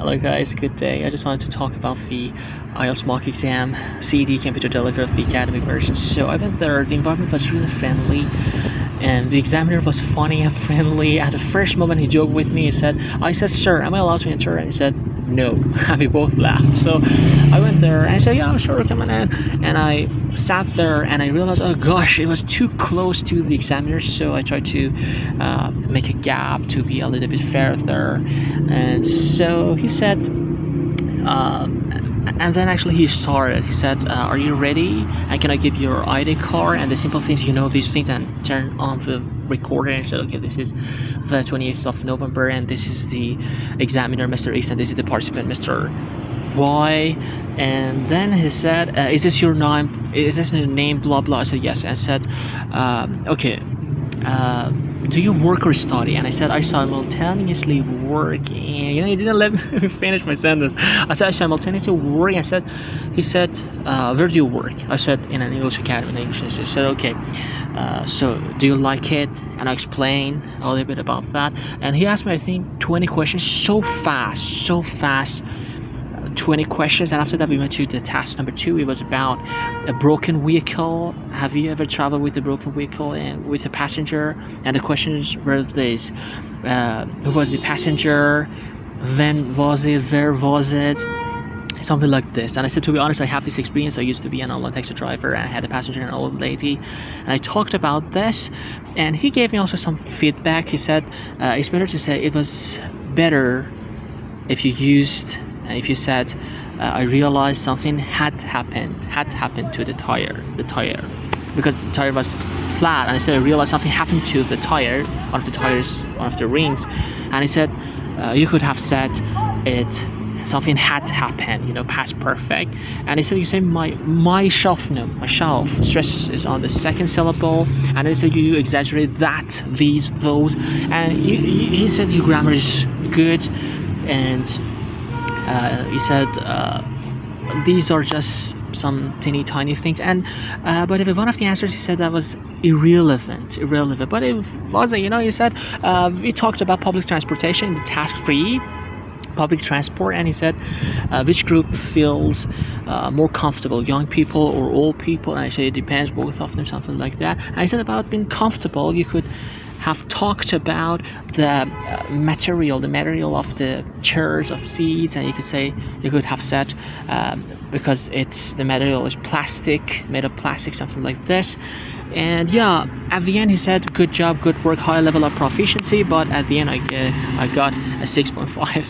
Hello guys, good day. I just wanted to talk about the IELTS mock exam CED computer delivery of the academic version. So I went there, the environment was really friendly and the examiner was funny and friendly. At the first moment he joked with me, I said, "Sir, am I allowed to enter?" And he said, "No." And we both laughed. So I went there and I said, "Yeah, sure, come on in." And I sat there and I realized, oh gosh, it was too close to the examiner. So I tried to make a gap to be a little bit further. And so he said, and then actually he started. He said, "Are you ready? And can I give your ID card and the simple things, these things," and turn on the recorder and said, "Okay, this is the 28th of November and this is the examiner, Mr. X, and this is the participant, Mr. Y." And then he said, "Is this your name? Is this your name? Blah blah." I said, "Yes." And I said, "Okay. Do you work or study?" And I said, "I simultaneously work." And he didn't let me finish my sentence. I said, "I simultaneously work." He said, "Where do you work?" I said, "In an English academy in English." He said, "Okay, so do you like it?" And I explained a little bit about that. And he asked me, I think, 20 questions so fast. 20 questions, and after that we went to the task number 2. It was about a broken vehicle. Have you ever traveled with a broken vehicle and with a passenger? And the questions were this: who was the passenger, when was it, where was it, something like this. And I said, to be honest, I have this experience. I used to be an online taxi driver and I had a passenger, an old lady, and I talked about this, and he gave me also some feedback. He said, it's better to say it was better if you said, I realized something had happened to the tire, because the tire was flat. And I said, I realized something happened to the tire, one of the rings. And he said, you could have said something had happened, past perfect. And he said, you say my shelf, stress is on the second syllable. And he said, you exaggerate that, those. And he said, your grammar is good. And he said, these are just some tiny things. And but one of the answers, he said that was irrelevant, but it wasn't. He said, we talked about public transportation, the task 3, public transport, and he said, which group feels more comfortable, young people or old people? And I said, it depends, both of them, something like that. And I said, about being comfortable, you could have talked about the material of the chairs, of seats, and you could have said, because the material is made of plastic, something like this. And yeah, at the end he said, good job, good work, high level of proficiency. But at the end I got a 6.5.